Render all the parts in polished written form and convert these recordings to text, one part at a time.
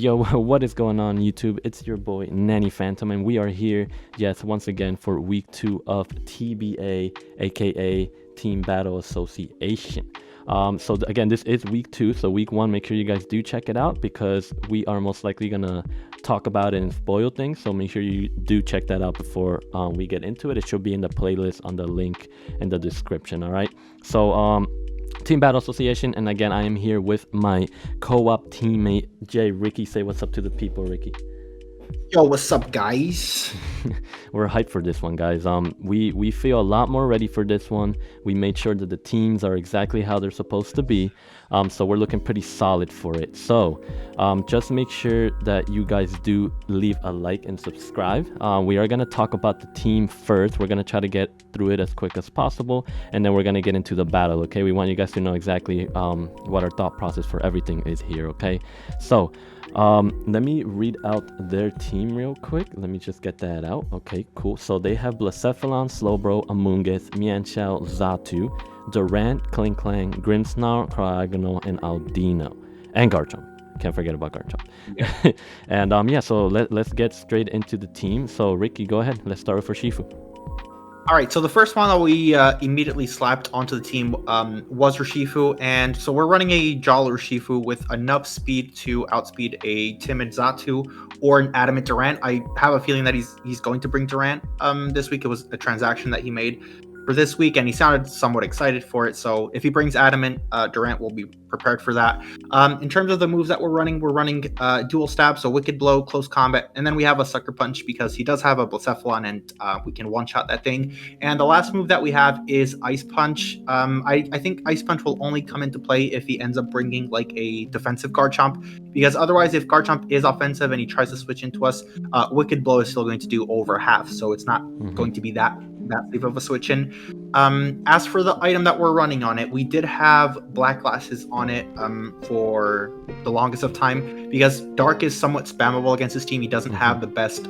Yo, what is going on, YouTube? It's your boy Nanny Phantom, and we are here, yes, once again for week 2 of TBA, aka Team Battle Association. Again, this is week 2, so week 1, make sure you guys do check it out because we are most likely gonna talk about it and spoil things. So make sure you do check that out before we get into it. It should be in the playlist on the link in the description. All right. So Team Battle Association, and again, I am here with my co-op teammate Jay. Ricky, say what's up to the people, Ricky. Yo, what's up, guys? We're hyped for this one, guys. We feel a lot more ready for this one. We made sure that the teams are exactly how they're supposed to be. So we're looking pretty solid for it. So just make sure that you guys do leave a like and subscribe. We are gonna talk about the team first. We're gonna try to get through it as quick as possible, and then we're gonna get into the battle. Okay, we want you guys to know exactly what our thought process for everything is here. Okay, so let me read out their team real quick. Let me just get that out. Okay, cool. So they have Blacephalon, Slowbro, Amoonguss, Mienshao, Xatu, Durant, Kling Klang, Grimmsnarl, Cryogonal, and Aldino, and Garchomp. Can't forget about Garchomp. Yeah. And yeah, so let's get straight into the team. So Ricky, go ahead. Let's start with Shifu. All right, so the first one that we immediately slapped onto the team was Urshifu, and so we're running a Jolly Urshifu with enough speed to outspeed a timid Xatu or an adamant Durant. I have a feeling that he's going to bring Durant this week. It was a transaction that he made for this week, and he sounded somewhat excited for it. So if he brings adamant, Durant will be prepared for that. In terms of the moves that we're running dual stab, so Wicked Blow, Close Combat, and then we have a Sucker Punch because he does have a Blacephalon, and we can one-shot that thing. And the last move that we have is Ice Punch. I think Ice Punch will only come into play if he ends up bringing like a defensive Garchomp, because otherwise if Garchomp is offensive and he tries to switch into us, Wicked Blow is still going to do over half, so it's not going to be that safe of a switch in. As for the item that we're running on it, we did have Black Glasses on it for the longest of time because Dark is somewhat spammable against his team. He doesn't have the best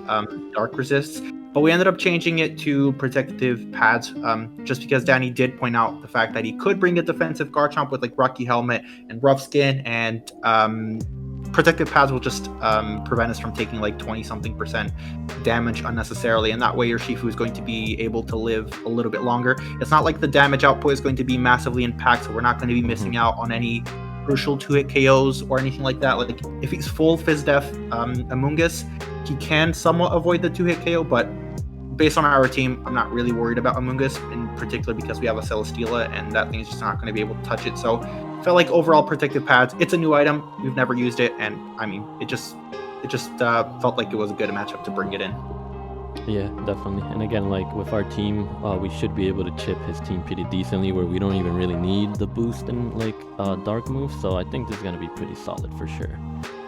Dark resists, but we ended up changing it to Protective Pads just because Danny did point out the fact that he could bring a defensive Garchomp with like Rocky Helmet and Rough Skin, and Protective Pads will just prevent us from taking like 20-something% damage unnecessarily, and that way your Shifu is going to be able to live a little bit longer. It's not like the damage output is going to be massively impacted, so we're not going to be missing out on any crucial 2-hit KOs or anything like that. Like if he's full Fizz Def Amoonguss, he can somewhat avoid the 2-hit KO, but based on our team, I'm not really worried about Amoonguss, in particular because we have a Celesteela and that thing is just not going to be able to touch it. So I felt like overall Protective Pads, it's a new item. We've never used it, and I mean, it just felt like it was a good matchup to bring it in. Yeah, definitely. And again, like with our team, we should be able to chip his team pretty decently where we don't even really need the boost in like dark moves. So I think this is going to be pretty solid for sure.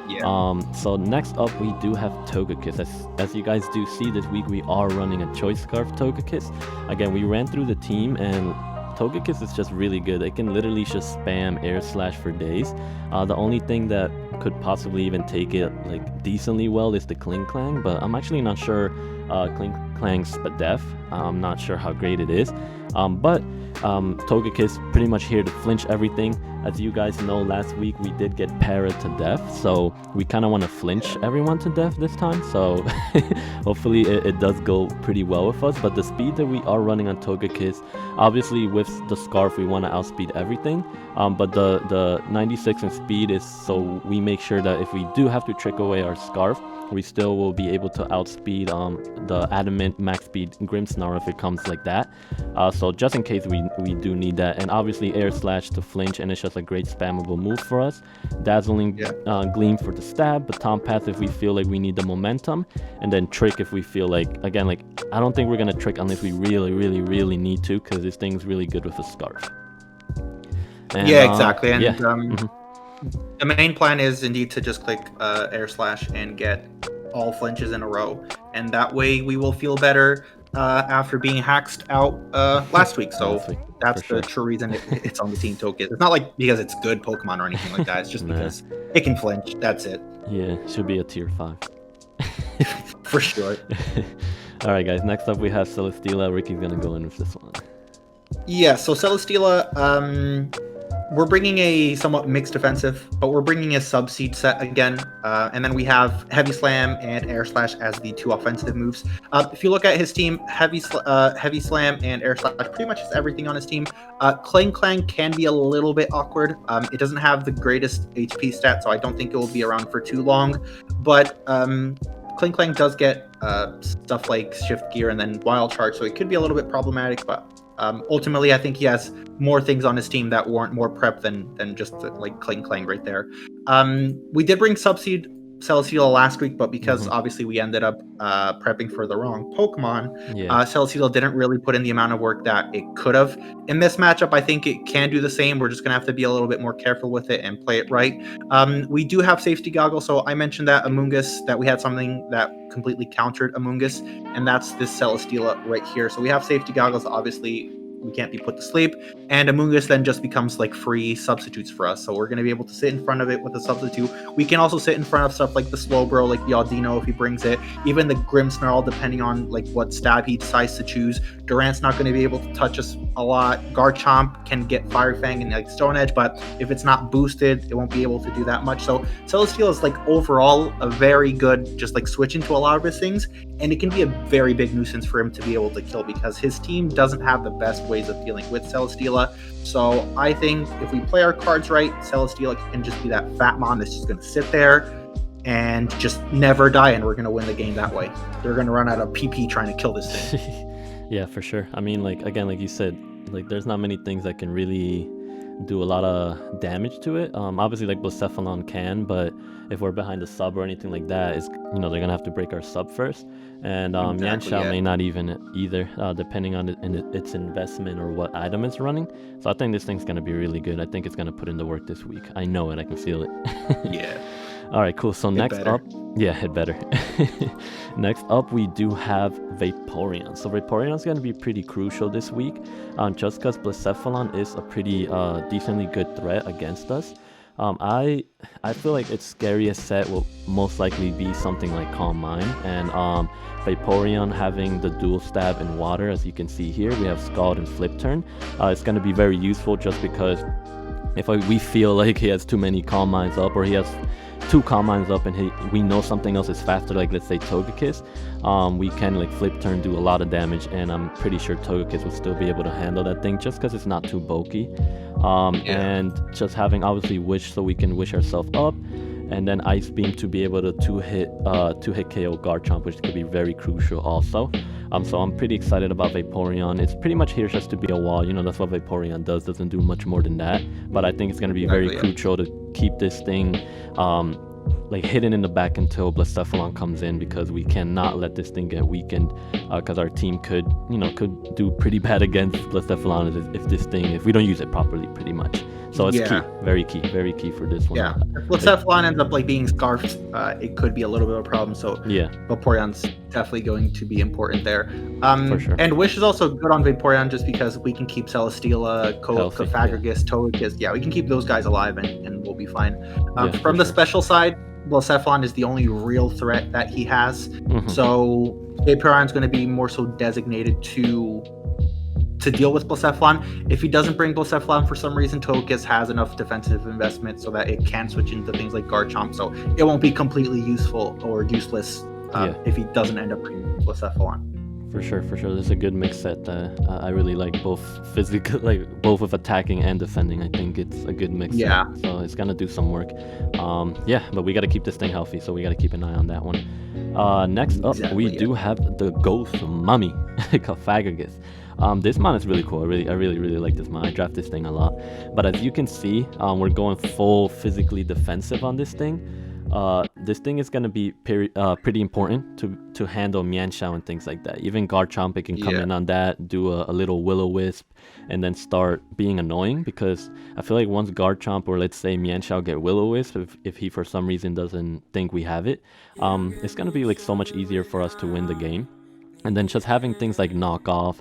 Yeah. So next up we do have Togekiss. As you guys do see, this week we are running a Choice Scarf Togekiss. Again, we ran through the team, and Togekiss is just really good. It can literally just spam Air Slash for days. The only thing that could possibly even take it like decently well is the Kling Klang, but I'm actually not sure Kling Klang's def. I'm not sure how great it is. But Togekiss pretty much here to flinch everything. As you guys know, last week we did get Para to death, so we kind of want to flinch everyone to death this time. So hopefully it does go pretty well with us. But the speed that we are running on Togekiss, obviously with the Scarf we want to outspeed everything. But the 96 in speed is so we make sure that if we do have to trick away our Scarf, we still will be able to outspeed the Adamant max speed Grimmsnarl if it comes like that. So just in case we do need that. And obviously Air Slash to flinch, and it's just a great spammable move for us. Dazzling Gleam for the stab, Baton Pass if we feel like we need the momentum, and then Trick if we feel like, again, like I don't think we're gonna Trick unless we really need to, because this thing's really good with a Scarf. And, yeah, exactly. And yeah. The main plan is indeed to just click Air Slash and get all flinches in a row, and that way we will feel better after being hacked out last week. So that's the true reason it's on the team token. It's not like because it's good Pokemon or anything like that. It's just because it can flinch. That's it. Yeah, should be a tier 5. For sure. Alright guys, next up we have Celesteela. Ricky's gonna go in with this one. Yeah, so Celesteela, we're bringing a somewhat mixed defensive, but we're bringing a sub-seed set again. And then we have Heavy Slam and Air Slash as the two offensive moves. If you look at his team, Heavy Slam and Air Slash pretty much has everything on his team. Clang Clang can be a little bit awkward. It doesn't have the greatest HP stat, so I don't think it will be around for too long. But Clang Clang does get stuff like Shift Gear and then Wild Charge, so it could be a little bit problematic, but ultimately, I think he has more things on his team that warrant more prep than just like Clang Clang right there. We did bring Subseed Celesteela last week, but because obviously we ended up prepping for the wrong Pokemon, Celesteela didn't really put in the amount of work that it could have. In this matchup, I think it can do the same. We're just going to have to be a little bit more careful with it and play it right. We do have Safety Goggles, so I mentioned that Amoonguss, that we had something that completely countered Amoonguss, and that's this Celesteela right here. So we have Safety Goggles, obviously we can't be put to sleep, and Amoonguss then just becomes like free substitutes for us. So we're going to be able to sit in front of it with a substitute. We can also sit in front of stuff like the Slowbro, like the Audino if he brings it, even the Grimmsnarl depending on like what stab he decides to choose. Durant's not going to be able to touch us a lot. Garchomp can get Fire Fang and like Stone Edge, but if it's not boosted, it won't be able to do that much. So Celesteela is like overall a very good just like switch into a lot of his things, and it can be a very big nuisance for him to be able to kill because his team doesn't have the best ways of dealing with Celesteela. So I think if we play our cards right, Celesteela can just be that fat mon that's just going to sit there and just never die, and we're going to win the game that way. They're going to run out of PP trying to kill this thing. Yeah, for sure. I mean, like, again, like you said, like there's not many things that can really do a lot of damage to it. Obviously, like Blacephalon can, but if we're behind the sub or anything like that, it's, you know, they're gonna have to break our sub first. And Mienshao may not even either, depending on its investment or what item it's running. So I think this thing's gonna be really good. I think it's gonna put in the work this week. I know it. I can feel it. Yeah. All right, cool. So next up, it better. Next up, we do have Vaporeon. So Vaporeon's going to be pretty crucial this week, just because Blacephalon is a pretty decently good threat against us. I feel like its scariest set will most likely be something like Calm Mind, and Vaporeon having the dual stab in water, as you can see here, we have Scald and Flip Turn. It's going to be very useful just because if we feel like he has too many Calm Minds up, or he has two Calm Minds up and we know something else is faster, like let's say Togekiss, we can like Flip Turn, do a lot of damage, and I'm pretty sure Togekiss will still be able to handle that thing just because it's not too bulky. And just having obviously Wish, so we can wish ourselves up, and then Ice Beam to be able to two-hit KO Garchomp, which could be very crucial also. So I'm pretty excited about Vaporeon. It's pretty much here just to be a wall. You know, that's what Vaporeon does. Doesn't do much more than that. But I think it's going to be very crucial to keep this thing like hidden in the back until Blacephalon comes in, because we cannot let this thing get weakened, because our team could do pretty bad against Blacephalon if we don't use it properly, pretty much. So it's key, very key for this one. Yeah, if Blacephalon ends up like being scarfed, it could be a little bit of a problem. So yeah, Vaporeon's definitely going to be important there. For sure. And Wish is also good on Vaporeon just because we can keep Celesteela, Cofagrigus, Togekiss. Yeah, we can keep those guys alive and we'll be fine. From the special side, Blacephalon is the only real threat that he has. So Vaporeon's going to be more so designated to deal with Blacephalon. If he doesn't bring Blacephalon for some reason, Togekiss has enough defensive investment so that it can switch into things like Garchomp, so it won't be completely useful or useless if he doesn't end up bringing Blacephalon. For sure. There's a good mix set. I really like both physical, like both with attacking and defending. I think it's a good mix. Yeah. Set, so it's gonna do some work. But we gotta keep this thing healthy, so we gotta keep an eye on that one. Next up, we do have the Ghost Mummy, Cofagrigus. This mon is really cool. I really like this mon. I draft this thing a lot. But as you can see, we're going full physically defensive on this thing. This thing is going to be pretty important to handle Mienshao and things like that. Even Garchomp, it can come in on that, do a little Will-O-Wisp, and then start being annoying, because I feel like once Garchomp or let's say Mienshao get Will-O-Wisp, if he for some reason doesn't think we have it, it's going to be like so much easier for us to win the game. And then just having things like knockoff,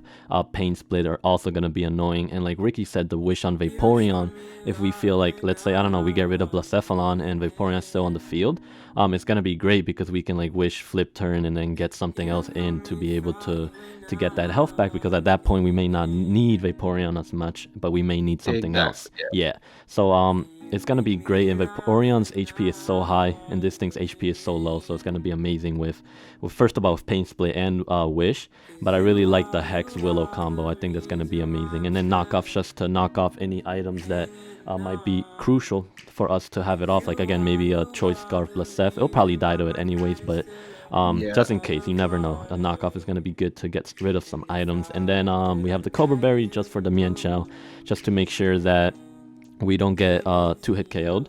pain split are also gonna be annoying. And like Ricky said, the wish on Vaporeon, if we feel like, let's say, I don't know, we get rid of Blacephalon and Vaporeon's still on the field, it's gonna be great because we can like wish flip turn and then get something else in to be able to get that health back, because at that point we may not need Vaporeon as much, but we may need something else. Yeah. So it's gonna be great, and Vaporeon's HP is so high, and this thing's HP is so low, so it's gonna be amazing with first of all with Pain Split and Wish. But I really like the Hex Willow combo. I think that's gonna be amazing, and then knockoff just to knock off any items that might be crucial for us to have it off. Like again, maybe a Choice Scarf Blasef. It'll probably die to it anyways, but just in case, you never know. A knockoff is going to be good to get rid of some items. And then we have the Cobra Berry just for the Mienshao, just to make sure that we don't get 2-hit KO'd.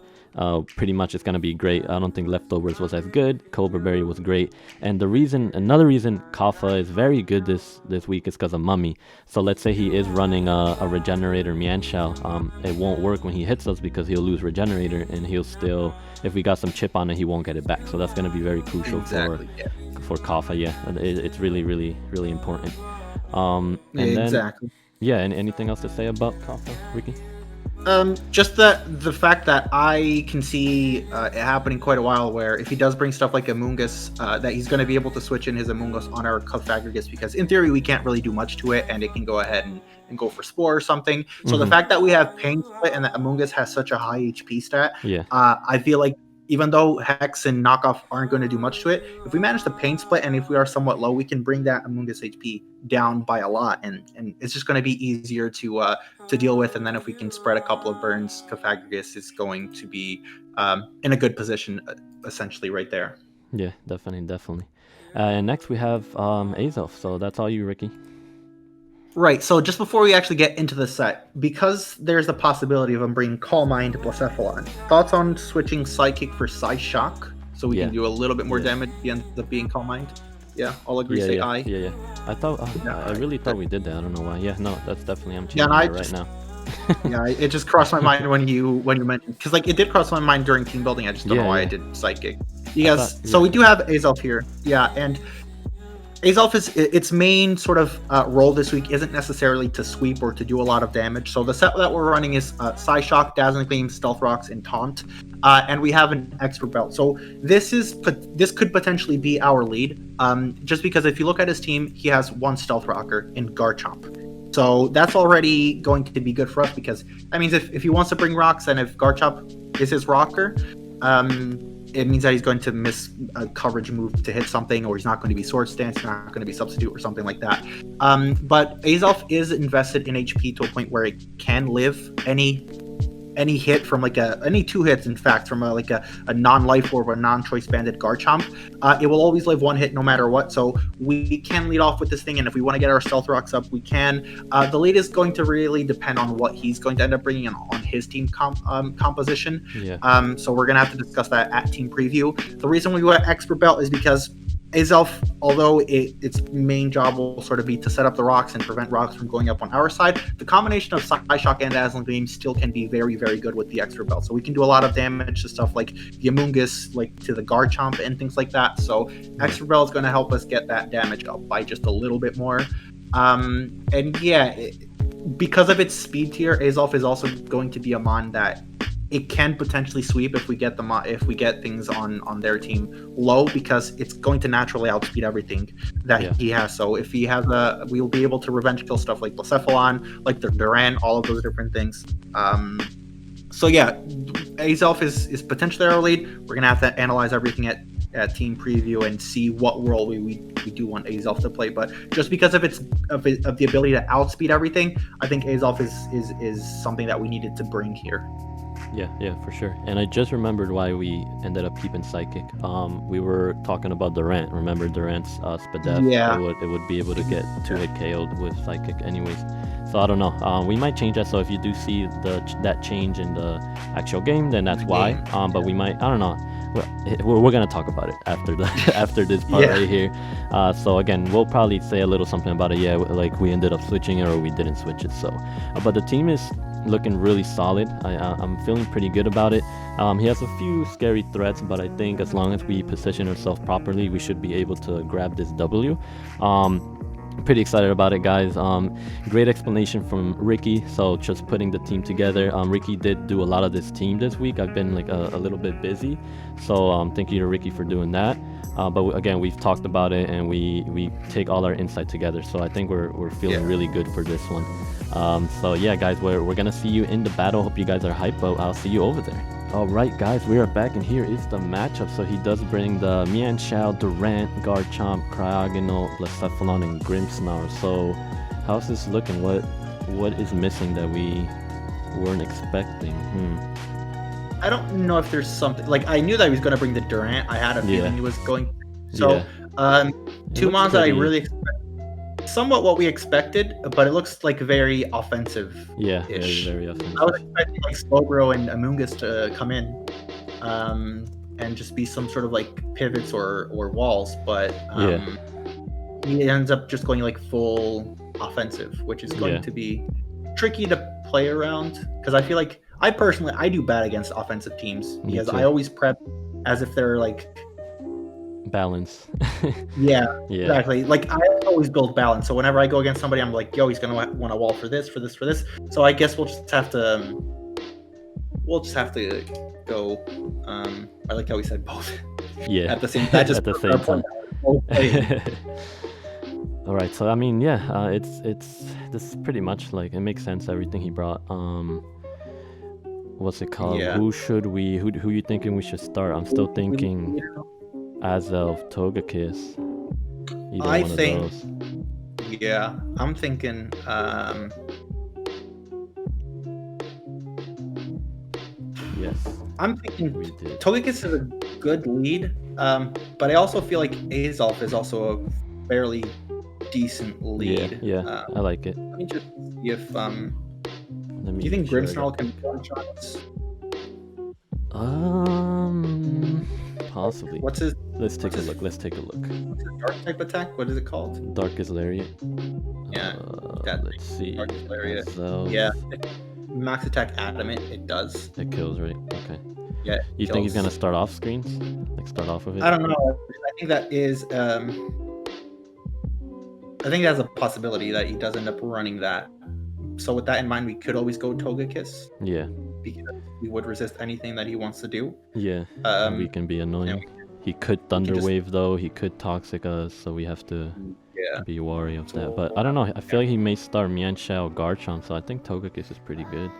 Pretty much it's going to be great. I don't think Leftovers was as good. Cobra Berry was great. And another reason Kafa is very good this week is because of Mummy. So let's say he is running a Regenerator Mienshao. It won't work when he hits us because he'll lose Regenerator, and he'll still, if we got some chip on it, he won't get it back. So that's going to be very crucial for Kafa. Yeah, it's really, really, really important. And exactly. Yeah, and anything else to say about Kafa, Ricky? Just the fact that I can see it happening quite a while, where if he does bring stuff like Amoonguss, that he's going to be able to switch in his Amoonguss on our Cofagrigus, because in theory we can't really do much to it, and it can go ahead and go for Spore or something. So the fact that we have Pain Split and that Amoonguss has such a high HP stat, I feel like even though Hex and Knockoff aren't going to do much to it, if we manage to Pain Split and if we are somewhat low, we can bring that Amoonguss HP down by a lot, and it's just going to be easier to deal with. And then if we can spread a couple of burns, Cofagrigus is going to be in a good position, essentially right there. Yeah, definitely. And next we have Azelf. So that's all you, Ricky. Right, so just before we actually get into the set, because there's a possibility of him bringing Calm Mind to Blacephalon, thoughts on switching Psychic for Psyshock so we can do a little bit more damage at the end of being Calm Mind? Yeah, I'll agree. Say aye. Yeah. I thought I really thought we did that. I don't know why. Yeah, no, that's definitely, I'm changing it right now. Yeah, it just crossed my mind when you mentioned, because like it did cross my mind during team building. I just don't know why I did Psychic. Yes, so we do have Azelf here. Yeah, and Azelf is its main sort of role this week isn't necessarily to sweep or to do a lot of damage. So the set that we're running is Psyshock, Dazzling Gleam, Stealth Rocks, and Taunt, and we have an Expert Belt. So this could potentially be our lead, just because if you look at his team, he has one Stealth Rocker in Garchomp. So that's already going to be good for us, because that means if he wants to bring rocks, and if Garchomp is his rocker, it means that he's going to miss a coverage move to hit something, or he's not going to be Sword Stance, not going to be Substitute or something like that. But Azelf is invested in HP to a point where it can live any hit from any 2 hits, in fact, from a non-life orb or non-choice banded Garchomp. It will always live 1 hit no matter what, so we can lead off with this thing, and if we want to get our Stealth Rocks up, we can. The lead is going to really depend on what he's going to end up bringing on his team composition. So we're going to have to discuss that at team preview. The reason we want Expert Belt is because Azelf, although its main job will sort of be to set up the rocks and prevent rocks from going up on our side, the combination of Psyshock and Dazzling Gleam still can be very, very good with the Expert Belt. So we can do a lot of damage to stuff like the Amoonguss, like to the Garchomp and things like that. So Expert Belt is going to help us get that damage up by just a little bit more. And yeah, because of its speed tier, Azelf is also going to be a mon that it can potentially sweep if we get things on their team low, because it's going to naturally outspeed everything that he has. So if he has we'll be able to revenge kill stuff like Blacephalon, like the Duran, all of those different things. So yeah, Azelf is potentially our lead. We're gonna have to analyze everything at team preview and see what role we do want Azelf to play. But just because of the ability to outspeed everything, I think Azelf is something that we needed to bring here. Yeah, for sure. And I just remembered why we ended up keeping Psychic. We were talking about Durant. Remember Durant's Spadef? Yeah. It would be able to get 2-hit KO'd with Psychic anyways. So I don't know. We might change that. So if you do see that change in the actual game, then that's why. But we might, I don't know. We're gonna talk about it after this part right here. So again, we'll probably say a little something about it. Yeah, like we ended up switching it or we didn't switch it. So, but the team is looking really solid. I'm feeling pretty good about it. He has a few scary threats, but I think as long as we position ourselves properly, we should be able to grab this W. Pretty excited about it, guys. Great explanation from Ricky. So just putting the team together. Ricky did do a lot of this team this week. I've been like a little bit busy, so thank you to Ricky for doing that. But again, we've talked about it, and we take all our insight together. So I think we're feeling really good for this one. So yeah, guys, we're gonna see you in the battle. Hope you guys are hyped, but I'll see you over there. Alright guys, we are back, and here is the matchup. So he does bring the Mienshao, Durant, Garchomp, Cryogonal, Blacephalon, and Grimmsnarl. So how's this looking? What is missing that we weren't expecting? I don't know if there's something, like, I knew that he was going to bring the Durant. I had a feeling he was going. So two mons that I really expect, somewhat what we expected, but it looks like very offensive. Yeah, very offensive. I was expecting like Slowbro and Amoonguss to come in and just be some sort of like pivots or walls, but he ends up just going like full offensive, which is going to be tricky to play around, because I feel like I do bad against offensive teams because I always prep as if they're like balance. yeah, exactly. Like I always build balance, so whenever I go against somebody, I'm like, yo, he's gonna want a wall for this. So I guess we'll just have to go. I like how we said both. Yeah, at the same time. At the same time. All right, so I mean, it's this is pretty much like, it makes sense, everything he brought. What's it called? Who you thinking we should start? I'm still thinking Azelf, Togekiss. I think. Yeah, I'm thinking. Yes. I'm thinking Togekiss is a good lead, but I also feel like Azelf is also a fairly decent lead. Yeah, I like it. Let me just see if do you think Grimmsnarl can one shots? Possibly. Let's take a look. What's his dark type attack? What is it called? Darkest Lariat. Yeah. Let's see. Darkest Lariat. So, yeah. Max attack adamant. It does. It kills, right? Okay. Yeah. You think he's gonna start off screens? Like start off with it? I don't know. I think that is. I think that's a possibility that he does end up running that. So with that in mind, we could always go Togekiss. Yeah. Because we would resist anything that he wants to do. Yeah. We can be annoying. He could Thunder Wave though. He could Toxic us, so we have to be wary of that. But I don't know. I feel like he may start Mienshao, Garchomp, so I think Togekiss is pretty good.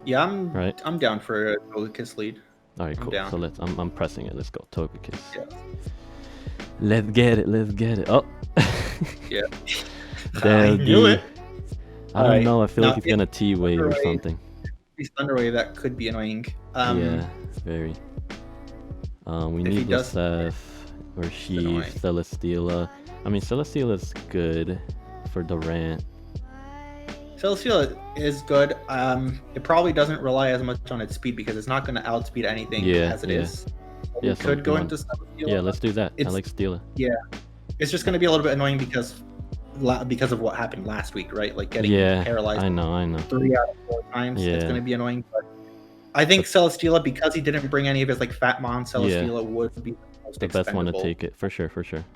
Yeah, I'm down for a Togekiss lead. All right, cool. So I'm pressing it. Let's go Togekiss. Yeah. Let's get it. Oh. Yeah. I knew it. I don't know. I feel like he's gonna T-Wave or something. He's Thunder Wave, that could be annoying. Yeah, very. We need Lacef or Sheev, Celesteela. I mean, Celesteela's good for Durant. Celesteela is good. It probably doesn't rely as much on its speed because it's not going to outspeed anything as it is. Yeah, could go into Celesteela. Yeah, let's do that. I like Steela. Yeah, it's just going to be a little bit annoying because of what happened last week, right? Like getting paralyzed. I know. 3 out of 4 times. Yeah. It's going to be annoying. But I think Celesteela, because he didn't bring any of his like fat mon, Celesteela would be the best one to take it for sure.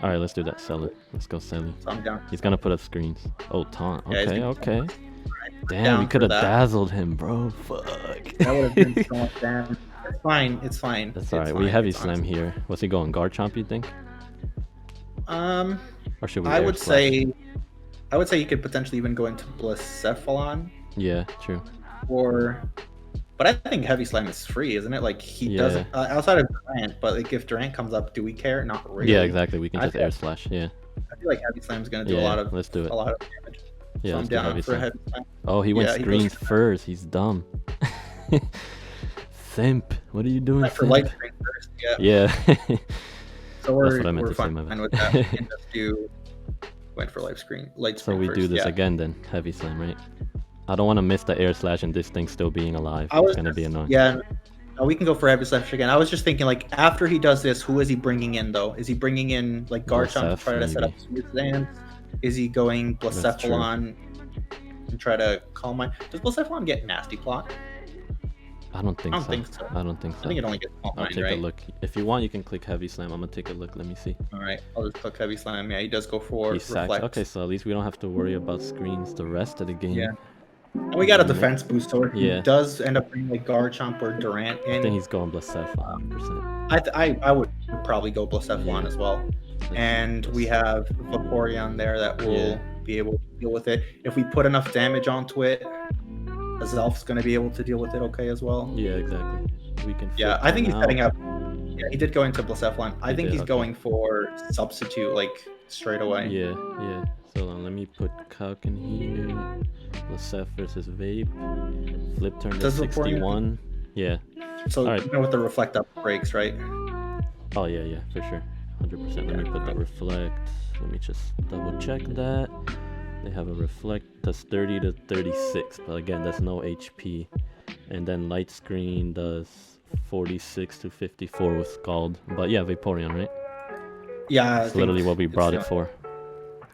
All right, let's do that. Sell it. Let's go sell it. So I'm down. He's gonna put up screens. Oh, taunt. Okay. Right. Damn, we could have dazzled him, bro. Fuck. That would have been so much damage. It's fine. That's alright. We heavy slam here. What's he going? Garchomp, you think? Or should we? I would say you could potentially even go into Blacephalon. Yeah, true. But I think Heavy Slam is free, isn't it? Like he doesn't outside of Durant. But like if Durant comes up, do we care? Not really. Yeah, exactly. We can just air slash. Yeah. I feel like Heavy Slam is gonna do a lot of. Let's do it. A lot of damage. Yeah, so I'm down for Heavy Slam. Oh, he went screens first. He's dumb. Simp. What are you doing? For light screen first. Yeah. So we're fine with that. We can just went for light screen. So we do this again then. Heavy Slam, right? I don't want to miss the air slash and this thing still being alive. It's gonna be annoying. Yeah, no, we can go for heavy slash again. I was just thinking, like, after he does this, who is he bringing in though? Is he bringing in like Garchomp to try to set up Smooth Dance? Is he going Blacephalon? and try to call mine. Does Blacephalon get nasty plot? I don't think I don't so. think so. I don't think so. I think it only gets call I'll mine, take right? a look. If you want, you can click heavy slam. I'm gonna take a look. Let me see. All right, I'll just click heavy slam. Yeah, he does go for He sacks. reflect. Okay, so at least we don't have to worry about screens the rest of the game. Yeah. And we got a defense boost, so he Yeah. does end up bringing like Garchomp or Durant in. I think he's going Blacephalon 100%. I would probably go Blacephalon as well. And we have Vaporeon there that will be able to deal with it. If we put enough damage onto it, Azelf's going to be able to deal with it okay as well. Yeah, exactly. We can. Yeah, I think he's setting up. Yeah, he did go into Blacephalon. I think he's okay. going for substitute like straight away. Yeah. So let me put Calc in here. Lacef versus Vape. Flip turn to Does Vaporeon- 61. Yeah. So All right. you know with the reflect up breaks, right? Oh yeah, for sure. 100%. Let me put the reflect. Let me just double check that. They have a reflect that's 30 to 36, but again, that's no HP. And then light screen does 46 to 54 with Scald. But yeah, Vaporeon, right? Yeah, That's literally what we brought it for.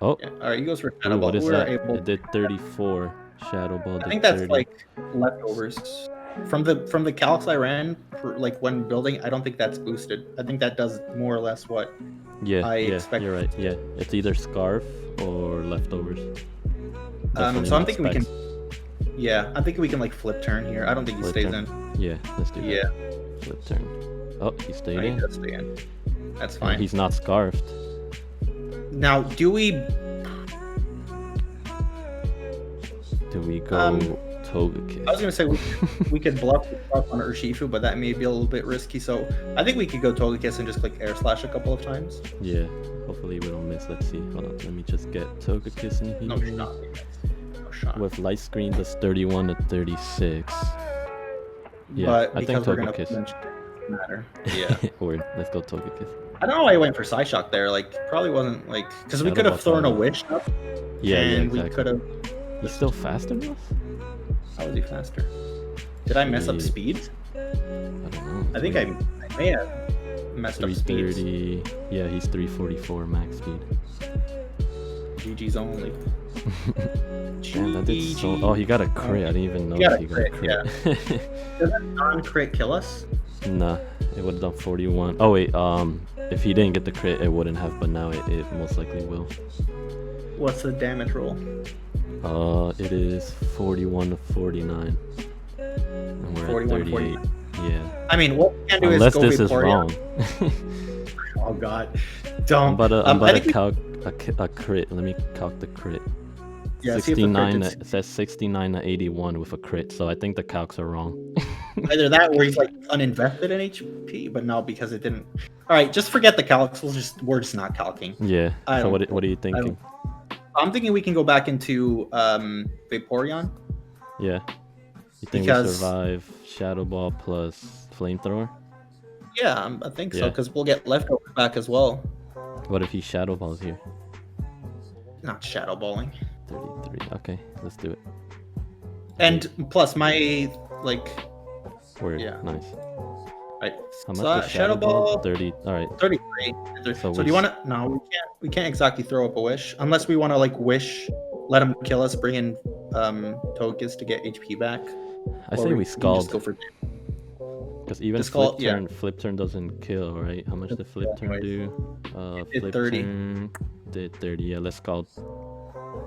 Oh, Yeah. All right, he goes for ooh, Shadow Ball. what is We're that? able. It did 34. Shadow Ball did I think that's 30. like leftovers from the calcs I ran for, like when building. I don't think that's boosted. I think that does more or less what. Yeah, I yeah, expect- you're right. Yeah, it's either Scarf or leftovers. Definitely So I'm not thinking we can. specs. Yeah, I'm thinking we can like flip turn here. I don't think he Flip stays turn. in. Yeah, let's do Yeah, that. Flip turn. Oh, he stayed no, he in. does stay in. That's And fine. he's not scarfed. Now, do we? Do we go Togekiss? I was gonna say we could bluff on Urshifu, but that may be a little bit risky. So I think we could go Togekiss and just click Air Slash a couple of times. Yeah, hopefully we don't miss. Let's see. Hold on, let me just get Togekiss in here. No shot. No shot. With light screen, that's 31 to 36. Yeah, But I think because we're gonna Togekiss. mention it matter. Yeah. Word. Let's go Togekiss. I don't know why I went for Psyshock there. Like, probably wasn't like because we Shadow could have Ball thrown a probably. wish up, Yeah, and we exactly. could have. He's still faster than us? How was he faster? Did I mess up Jeez. speed? I don't know. I think I may have messed up speeds. 330. Yeah, he's 344 max speed. GG's only. Damn, that did so. Oh, he got a crit. I didn't even know got he a got a crit, crit. Does that non-crit kill us? Nah, it would have done 41. Oh wait, if he didn't get the crit, it wouldn't have, but now it most likely will. What's the damage roll? It is 41 to 49, and we're 41 at to 38. Yeah. I mean, what we can do Unless is go this is Vaporeon. wrong. Oh god, I'm don't. about to, I think we- calc a crit. Let me calc the crit. Yeah, see if the crit 69. did- It says 69 to 81 with a crit, so I think the calcs are wrong. Either that or he's like uninvested in HP, but no, because it didn't. All right, just forget the calcs. We're just not calcing. Yeah. I So don't- what are you thinking? I'm thinking we can go back into Vaporeon. Yeah. You think we Because- survive Shadow Ball plus Flamethrower? Yeah, I think so Yeah. because we'll get leftovers back as well. What if he Shadow Balls here? Not shadow balling. 33. Okay, let's do it. And plus my like Word. Yeah. Nice. right. How much So, was shadow ball 30. All right. 33. So do wish. you want to? No, we can't exactly throw up a wish unless we want to like wish, let him kill us, bring in Togekiss to get HP back. I Or say we can just Scald. go for Because even the Scald- flip turn doesn't kill, right? How much did flip turn anyways. do? did Flip 30. turn did 30. Yeah, let's Scald.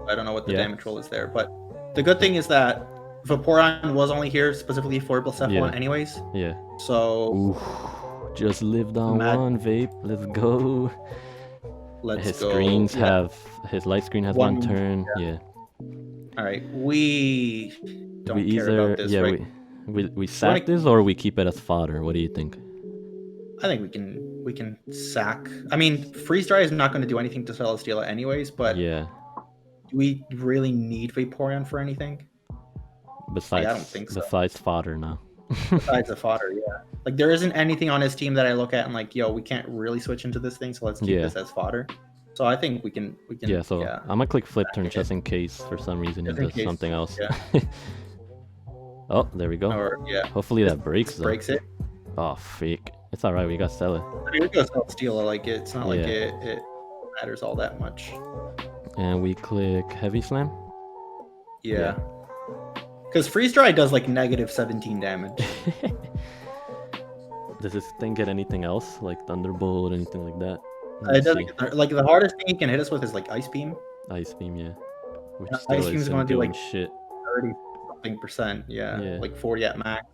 I don't know what the Yeah. damage roll is there, but the good thing is that Vaporeon was only here specifically for Blacephalon Yeah. anyways. Yeah. So Ooh, just lived on Mad- one vape. Let's go. let's His go. screens Yeah. have his light screen has one One- turn. Yeah. All right, we don't we care either about this, yeah right? we sack this or we keep it as fodder. What do you think? I think we can sack. I mean, freeze dry is not going to do anything to Celesteela anyways, but Yeah. do we really need Vaporeon for anything Besides don't think so. besides fodder now. besides the fodder? Yeah, like there isn't anything on his team that I look at and like, yo, we can't really switch into this thing, so let's keep Yeah. this as fodder. So I think we can. Yeah, so I'm gonna click flip turn Back just in case for some reason he Just in does case, something else. yeah. Oh, there we go. Or yeah, Hopefully that breaks though. breaks it. Oh, fake. It's alright, we got sell it. I mean, we go Celesteela. Like it's not like Yeah. it matters all that much. And we click heavy slam. Yeah. Because freeze dry does like negative 17 damage. Does this thing get anything else like thunderbolt or anything like that? It doesn't, like the hardest thing he can hit us with is like ice beam. Ice beam, yeah. Which And still ice beam is isn't going to do doing like shit. 30 something percent. Yeah, like 40 at max.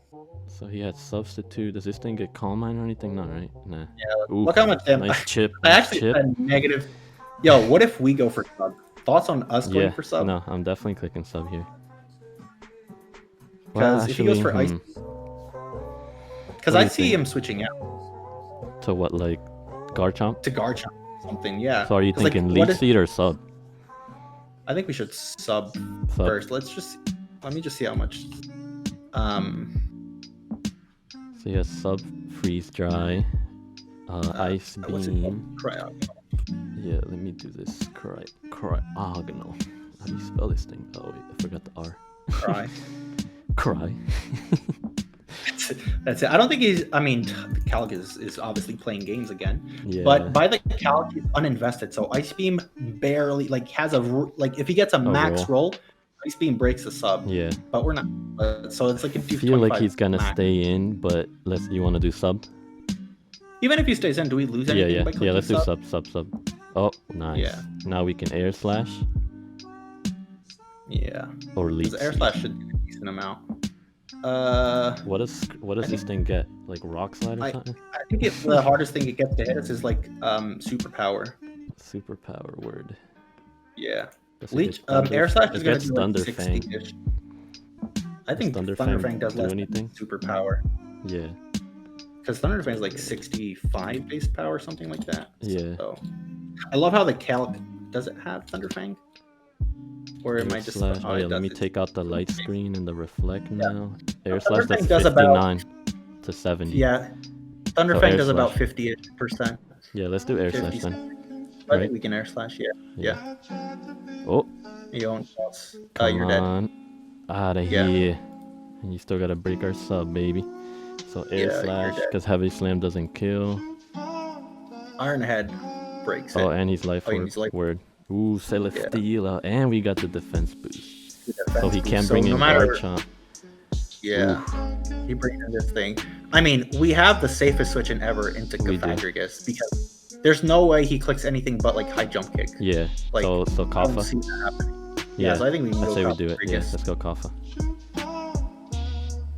So he had substitute. Does this thing get calm mine or anything? No, right? Nah. Yeah. Oof, Look how much damage. nice chip. I Nice actually chip. said negative. Yo, what if we go for sub? Thoughts on us going for sub? No, I'm definitely clicking sub here. Because if he goes for ice, because I see think? him switching out To what, like Garchomp? to Garchomp or something. Yeah. So are you 'Cause, like, thinking what leech if- seed or sub? I think we should sub Sub. first. Let me just see how much. So he has sub, freeze dry, ice What's it beam. called? Yeah, let me do this. Cryogonal. How do you spell this thing? Oh wait, I forgot the R. Cry. Cry. That's it. I don't think he's. I mean, Calc is obviously playing games again. Yeah. But by the Calc, he's uninvested. So Ice Beam barely has a like. If he gets a max roll, Ice Beam breaks the sub. Yeah. But we're not. So it's like a I feel like he's gonna max. stay in, but you want to do sub? Even if he stays in, do we lose anything? Yeah. By clicking Let's do sub? sub. Oh, nice. Yeah. Now we can air slash Yeah. or leech. Because Air seed. Slash should do a decent amount. What does this thing get? Like rock slide or something? I think the hardest thing it gets to hit us is like superpower. Superpower word. Yeah. Does it Leech get thunder- Air Slash it is gonna gets do like Thunder Fang. 60-ish. I think Thunder Thunder Fang Fang does do less anything? than superpower. Yeah. Because Thunder Fang is like 65 base power, something like that. Yeah. So I love how the Calc does it have Thunder Fang? Or am I just Slash. Oh yeah, it let me does. take out the light screen and the reflect now. Air Thunder slash does Fang does about- 59 to 70. Yeah. Thunder So Fang Air does about Slash. 50%. Yeah, let's do air 50. slash then. I Right. think we can Air Slash, yeah. Oh, You don't. come You're dead. on. Out of Yeah. here. And you still gotta break our sub, baby. So air Yeah, you're slash, dead. because heavy slam doesn't kill. Iron Head breaks it. Oh, and he's life Oh, orb. he's life- Word. Ooh, Celesteela. And we got the defense boost. So he Defense can boost. bring So in no matter- Garchomp. Yeah. He brings in this thing. I mean, we have the safest switch in ever into We do. Caphadrigus because there's no way he clicks anything but like high jump kick. Yeah. Like, so I don't Kafa. see that happening. Yeah. So I think we can Let's go say we do it. Yeah, Caphadrigus. let's go Kafa.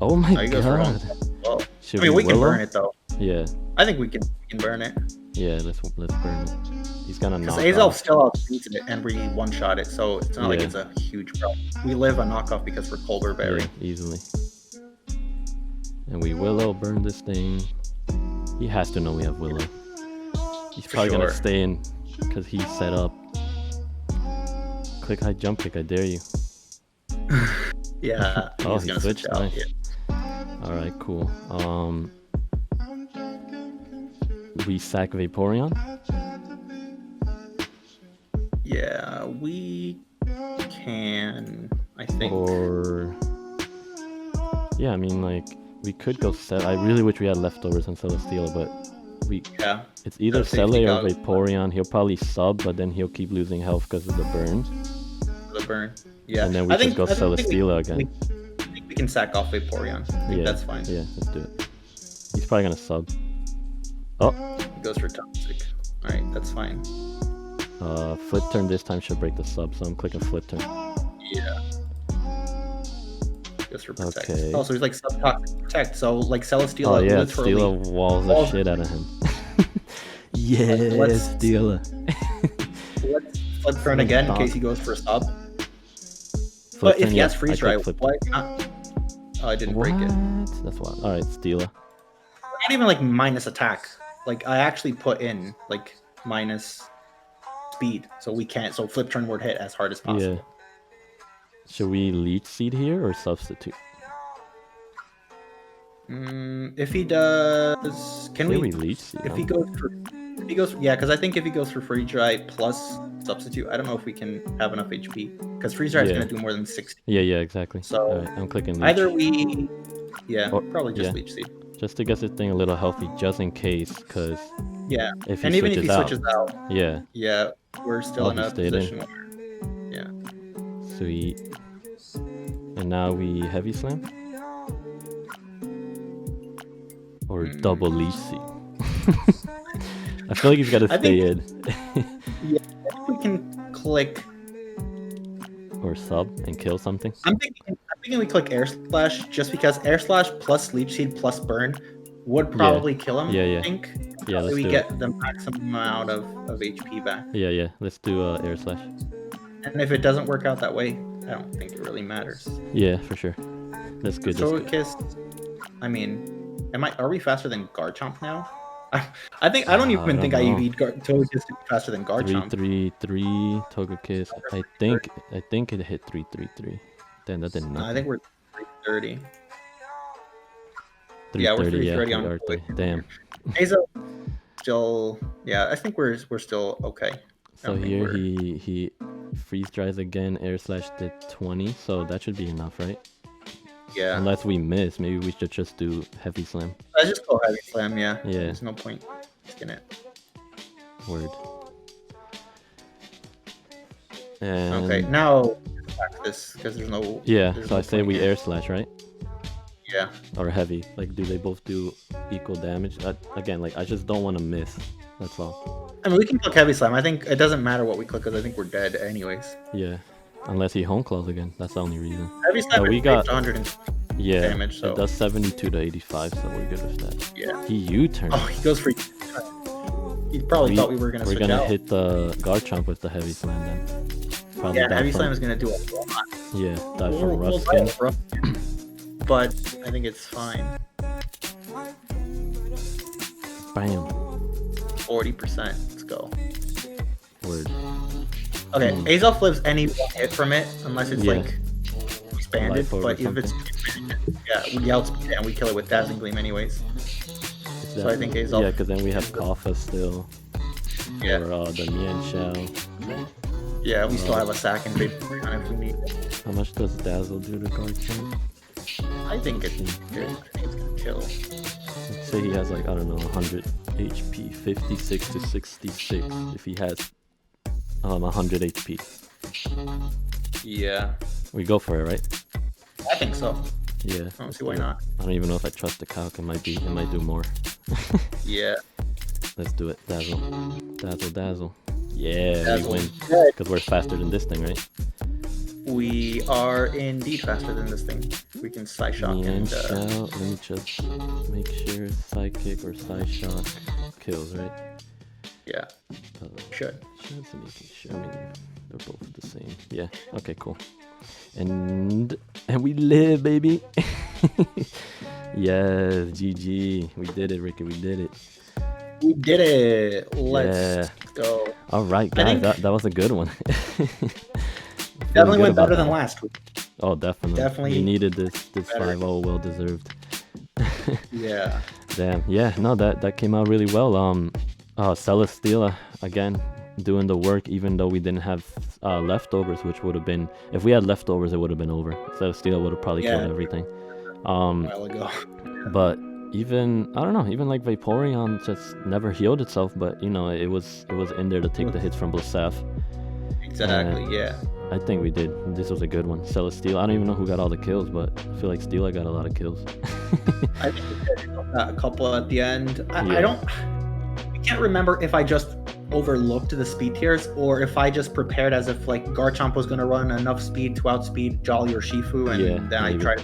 Oh my No, he goes for god. well, Should I mean, we can Willow? burn it though. Yeah. I think we can burn it. Yeah, let's burn it. He's gonna knock Because Azelf off. still outspeeds it and we one-shot it, so it's not like Yeah. it's a huge problem. We live on knockoff because we're Colbur Berry. Yeah, easily. And we Willow burn this thing. He has to know we have Willow. He's For probably gonna sure. stay in because he's set up. Click high jump kick, I dare you. Yeah. Oh, he's he gonna switched, switch out. nice. Alright, cool. We sack Vaporeon. Yeah, we can. I think. Or yeah, I mean like we could go I really wish we had leftovers on Celesteela, but Yeah. it's either Gotta safety Cele or dog. Vaporeon. He'll probably sub, but then he'll keep losing health because of the burn. The burn. Yeah. And then we just go Celesteela again. I think we can sack off Vaporeon. I think Yeah, that's fine. Yeah, let's do it. He's probably gonna sub. Oh, He goes for toxic. Alright, that's fine. flip turn this time should break the sub, so I'm clicking flip turn. Yeah. Goes for protect. Okay. Oh, so he's like sub-toxic protect. So like Celesteela Oh yeah, literally. Steela walls the walls- shit out of him. Yeah, let's- Steela. Let's flip turn again in case he goes for a sub. Flip But if turn, he yeah, has freeze I dry, click flip why not? Oh, I didn't what? break it. That's wild. Alright, Steela. I can't even like minus attack. Like I actually put in like minus speed, so we can't. So flip turn word hit as hard as possible. Yeah. Should we leech seed here or substitute? If he does, can Say we? leech seed? If huh? he goes, yeah, because I think if he goes for freeze dry plus substitute, I don't know if we can have enough HP because freeze dry is Yeah. gonna do more than 60. Yeah, exactly. So, Alright, I'm clicking leech. Either we, yeah, Or- probably just yeah. leech seed. Just to get this thing a little healthy, just in case, because Yeah, if he and even if switches he out, switches out, yeah, yeah, we're still Oh, in he a stayed in. position where, yeah. sweet. And now we heavy slam? Or double leash seed? I feel like he's got to stay in. Yeah, I think we can click. Or sub and kill something. I'm thinking we click air slash just because air slash plus leech seed plus burn would probably kill him. Yeah. I think. Yeah, let's we do get the maximum amount of HP back. Yeah. Let's do air slash. And if it doesn't work out that way, I don't think it really matters. Yeah, for sure. That's good. Kiss. I mean, are we faster than Garchomp now? I don't even think I beat Togekiss faster than Garchomp. 333 Togekiss. I think it hit 333. Then that didn't. I think we're 330. 330, yeah, we're 330 on Arte. Damn. Hazel still, yeah, I think we're still okay. So here he freeze dries again. Air slash did 20, so that should be enough, right? Yeah. Unless we miss, maybe we should just do heavy slam. Let's just go heavy slam. Yeah. Yeah. There's no point risking it. Word. And okay, now practice because there's no. Yeah, there's so no I say we here. air slash, right? Yeah. Or heavy. Like, do they both do equal damage? Again, like, I just don't want to miss. That's all. I mean, we can click heavy slam. I think it doesn't matter what we click because I think we're dead anyways. Yeah. Unless he home claws again. That's the only reason. Heavy slam we got 100 damage. So it does 72 to 85, so we're good with that. Yeah. He U-turn. Oh, he goes for. He probably thought we were gonna. We're gonna hit the Garchomp with the heavy slam then. Probably yeah, heavy slam is gonna do a lot. Yeah, dive from rough skin. But I think it's fine. Bam. 40%. Let's go. Word. Okay, Azelf lives any one hit from it unless it's like expanded. But if it's we outspeed it and we kill it with Dazzling Gleam anyways. So I think Azelf. Yeah, because then we have Kaffa still. Yeah. Or the Mienshao. Yeah, we still have a sack and Vapor if we need it. How much does Dazzle do to Garchomp? I think it's good. I think it's gonna kill. Let's say he has like, I don't know, 100 HP, 56 to 66 if he has 100 HP. Yeah. We go for it, right? I think so. Yeah. I don't see why not. I don't even know if I trust the calc. It might do more. Yeah. Let's do it. Dazzle. Dazzle. Yeah, Dazzle. we win. Because we're faster than this thing, right? We are indeed faster than this thing. We can Psy Shock and let me just make sure Psychic or Psy Shock kills, right? Yeah. Should. Should make sure. I mean, they're both the same. Yeah. Okay. Cool. And we live, baby. Yes. GG. We did it, Ricky. We did it. We did it. Let's go. All right, guys. That was a good one. Definitely went better than last week. Oh, definitely. We needed this 5-0, well deserved. Yeah. Damn. Yeah. No, that came out really well. Celesteela again doing the work, even though we didn't have leftovers, which would have been, if we had leftovers, it would have been over. Celesteela would have probably killed everything. A while ago. But even like Vaporeon just never healed itself, but it was in there to take the hits from Blasef. Exactly. Yeah. I think we did. This was a good one. Celesteela. I don't even know who got all the kills, but I feel like Steela got a lot of kills. I think we did a couple at the end. I can't remember if I just overlooked the speed tiers or if I just prepared as if like Garchomp was going to run enough speed to outspeed Jolly or Shifu, and then I tried.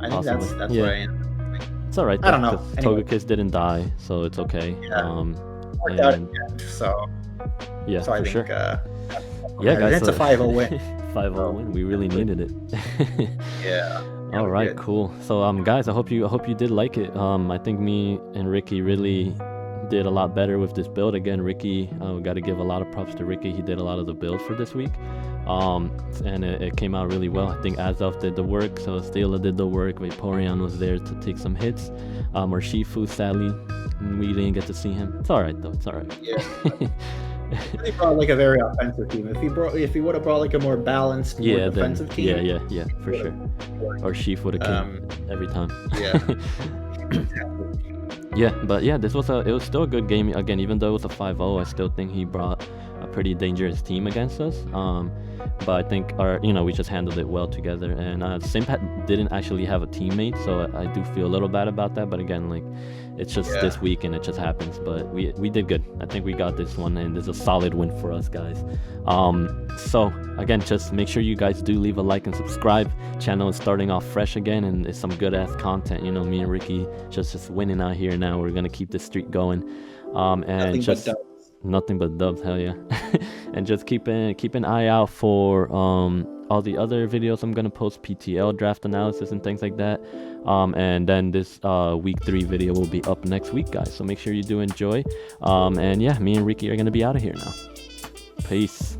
I think that's what I am. It's all right. I don't know. Anyway. Togekiss didn't die, so it's okay. Yeah. Worked out in the end, so yeah, so I think, sure. Yeah, guys, it's a 5-0 win. 5-0 win. We really needed it. Yeah. All right, cool. So guys, I hope you did like it. I think me and Ricky really did a lot better with this build. Again, Ricky, got to give a lot of props to Ricky. He did a lot of the build for this week. And it came out really well. I think Azelf did the work, so Stela did the work. Vaporeon was there to take some hits. Or Shifu, sadly, we didn't get to see him. It's all right though. It's all right. Yeah. He brought like a very offensive team. If he would have brought like a more balanced, more defensive team. Yeah, for sure. Or Sheaf would have killed every time. Yeah. Yeah, but yeah, it was still a good game. Again, even though it was a 5-0, I still think he brought a pretty dangerous team against us. But I think we just handled it well together. And Simpat didn't actually have a teammate, so I do feel a little bad about that. But again, like, it's just this week and it just happens. But we did good. I think we got this one, and it's a solid win for us, guys. So again, just make sure you guys do leave a like and subscribe. Channel is starting off fresh again, and it's some good ass content. Me and Ricky just winning out here now. We're gonna keep the streak going. And nothing but dubs, hell yeah. And just keep an eye out for all the other videos I'm gonna post, PTL draft analysis and things like that. And then this week 3 video will be up next week, guys, so make sure you do enjoy. And yeah, me and Ricky are gonna be out of here now. Peace.